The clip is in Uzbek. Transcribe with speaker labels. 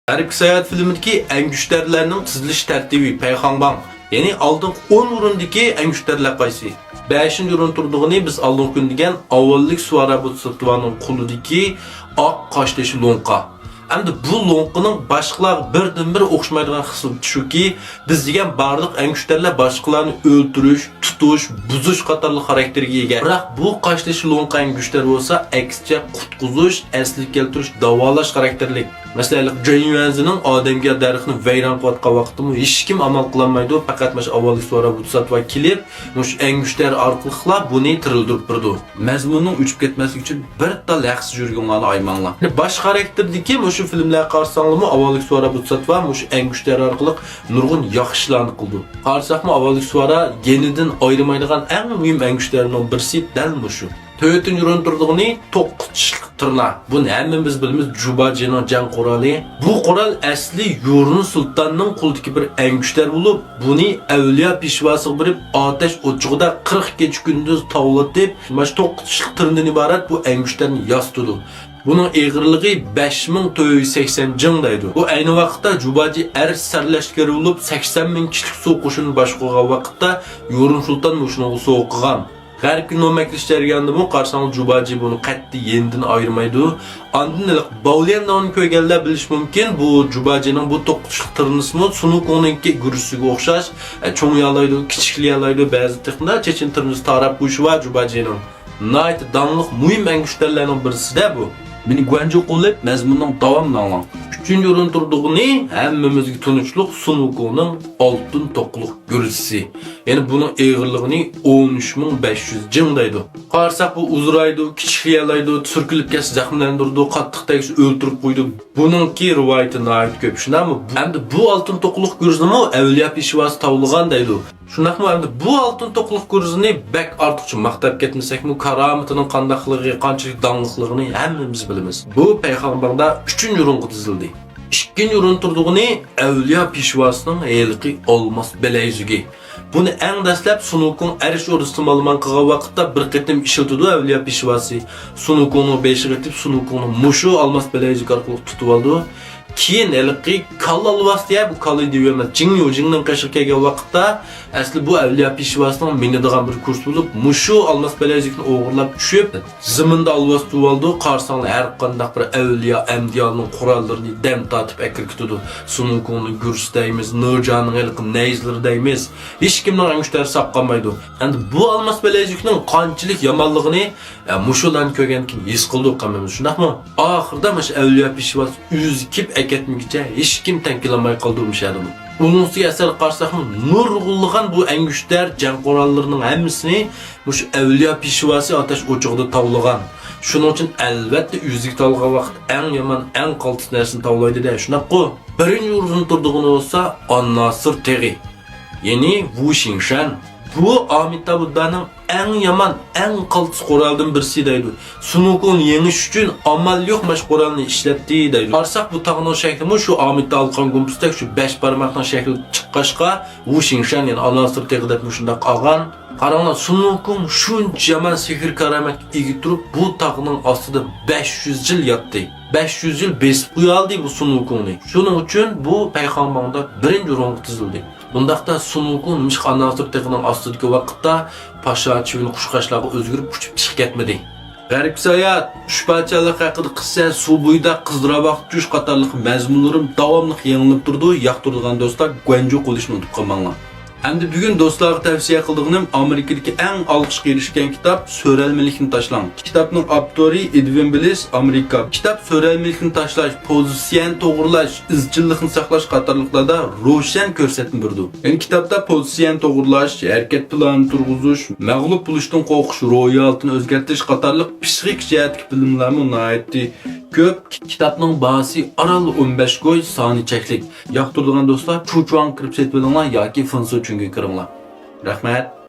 Speaker 1: Garip Seyahat filmideki en güçlülerinin tiziliş tertibi Peygamber. Yani aldığın 10 urundaki en güçlüler qaysi? 5. urun turduğunu biz aldığın gün degen avvallik suara bu sıtvanın kuludaki ak kaşteşi lonqa. Endi bu lonqının başqalar birden bir o'xshamaydigan xislati shuki, biz degan barliq en güçlüler başqalarni o'ltirish, tutush, buzish qatorli xarakterga ega. Biroq bu qashtish lonqa en güçlüler bo'lsa, aksicha qutqizish, asli keltirish, davolash xarakterlik. Masalan, Jayuanzining odamga darixni vayron qilayotgan vaqtida hech kim amal qilolmaydi, faqat mana avvalgi suara butsat va kelib, mush en güçlüler orqali buni tirildirib turdi. Mazmunning uchib ketmasligi uchun bir tal yaxshi yurganlarni aymanglar. Bosh xarakterdagi shu filmlar qarasanglarmi avvalgi suara butsat va mush en güçlüler orqali nurg'un yaxshi ishlarni qildi. Qarasaqmi avvalgi suara genidan ayrimaydigan eng muhim en güçlerining birisi dal mushu. 4. urun turduğunu 9 tishliq tırna. Bunu hammamiz bilamiz, Jubajining jang quroli. Bu qurol asli Yurun Sultanning qo'lidagi bir en güçler bo'lib, buni Avliya peshvasi birib otash o'chig'ida 40 kech kunduz tovlatib, mana 9 tishliq tırnadan iborat bu en güçlerini yastırdı. Bunun ağırlığı 5480 jing deydi. Bu aynı vaqtda Jubaji sarlashkari bo'lib 80 bin kişilik so'q qo'shinni boshqargan vaqtda Yurun Sultan mushuni so'qqigan. G'arbki nomaklish jarayonida bu qarsangiz Jubaji buni qat'iy yendan ayirmaydi. Andin Baulian'dan ko'rganlar bilish mumkin, bu Jubajining bu to'qishliq tırnısmi Sunuko'ningki gursiga o'xshash, cho'ng yalaydi, kichikli yalaydi, ba'zi texniklar Chechen tırnısı tarab qo'yishi va Jubajining nayt danliq muhim en güçlerining birisi bu. Meni Guanju qo'llab mazmunning davomini anglang. 3. o'rin turduğunu hammamizga tunishliq Sunuko'ning oltin to'qliq gursi. Yani bunun ağırlığını 13500 jing deydi. Qarasaq bu uzraydı, kichiklaydi, surkilib ketsa zaxmlandirdi, qattiq tegisi o'ltirib qo'ydi. Buningki rivoyati nayt ko'p. Shunami? Hamda bu oltin to'qliq gursini Avliya peshvasi tavlagan deydi. Shunaqmi endi bu oltin to'qliq gursini bak ortiqcha maqtab ketmasakmi, karomatining qandaqligi, qanchalik dangliqligini hammamiz bilamiz. Bu payg'ambarda 3. o'ringa dizildi. 2. o'rin turduğunu Avliya peshvasining heliqi olmas belayzugi. Bunu en dastlab Sunukun Arish o'rnida ma'lumot qilgan vaqtda bir qatim ishiltidi Avliya peshvasi. Sunukuni beshiga etib Sunukuni mushu olmas belayzug orqali tutib oldi. Keyin elqi kallalvas diye bu kallı diyorlar. Jingning qashir kelgan vaqtda asli bu Avliya peshvasining minadigan bir kurs bo'lib, mushu olmas belayzugni o'g'irlab tushib, ziminda alvas tutib oldi. Qarsanglar har qanday bir Avliya amdiyaning qurollarini dam tatib akirkitdi. Sunukuni gursdaymiz, Nurjonning elqi nayzlari deymiz. Hech kimning angushlari saqlanmaydi. Endi bu olmas belayzugning qanchalik yomonligini mushularni ko'rgan kim his qildik qamamiz. Shundaqmi? Oxirida mana Avliya peshvasi uzikib ketmigicha hech kim tankilamay qoldirmishadi. Bununsiga asar qarasaqmi, nurg'ulg'an bu en güçler jang qurollarining hammasini mush Avliya peshvasi otash o'chig'ida tavlagan. Shuning uchun albatta uzik tolgan vaqt eng yomon, eng qaltis narsani tavlaydi-da. Shunaqmi? Birinchi o'rin turdig'ini bo'lsa An-Nasr Teg'i. Yani Wu Xingshan. Bu Amitabh Buddhaning en yaman, en qaltis quroldan birisi deydi. Sunukun yengish uchun amal yo'q mash qurolni ishlatdi deydi. Qarsaq bu tog'ning shaklimi shu Amitabh alqan gumbusdak shu 5 barmoqning shakli chiqqashqa Wu Xingshan yani An-Nasr Teg'i deb shunday qolgan. Qaranglar, Sunukun shuncha yomon sehr karomatga ega turib, bu tog'ning ostida 500 yil yotdi. 500 yil besib qo'yaldi bu Sunukunni. Shuning uchun bu payg'ambarda birinchi o'ringa tizildi. Bundaqda Sunukun Mishq An-Nasr Teg'ining ostidagi vaqtda Pasha chivin qushqashlarga o'zgarib uchib chiqib ketmadi. Garip Seyahat, ushbachalik haqida qissa, suv bo'yida qizdirabaq tush qatorliq mazmunlarim davomli yangilanib turdi. Yoqtirgan do'stlar, Guanju qo'lishni unutib qolmanglar. Endi bugun do'stlarga tavsiya qildig'im Amerikadagi eng olqishga erishgan kitob So'ralmalikni tashlang. Kitobning avtori Edwin Bliss, Amerika. Kitob so'ralmalikni tashlash, pozitsiyan to'g'irlash, izchillikni saqlash qatorliqlarda ro'shan ko'rsatma berdi. Yani kitobda pozitsiyan to'g'irlash, harakat planini turg'izish, mag'lub bo'lishdan qo'rqish, ro'yaltini o'zgartirish qatorliq psixik jihatdagi bilimlarni nihoyatda ko'p. Kitobning bahsi aral 15 go'y soni cheklik. Yoqtirgan do'stlar, chuchvan kirib setvelinglar yoki funso chunga kiringlar. Rahmat.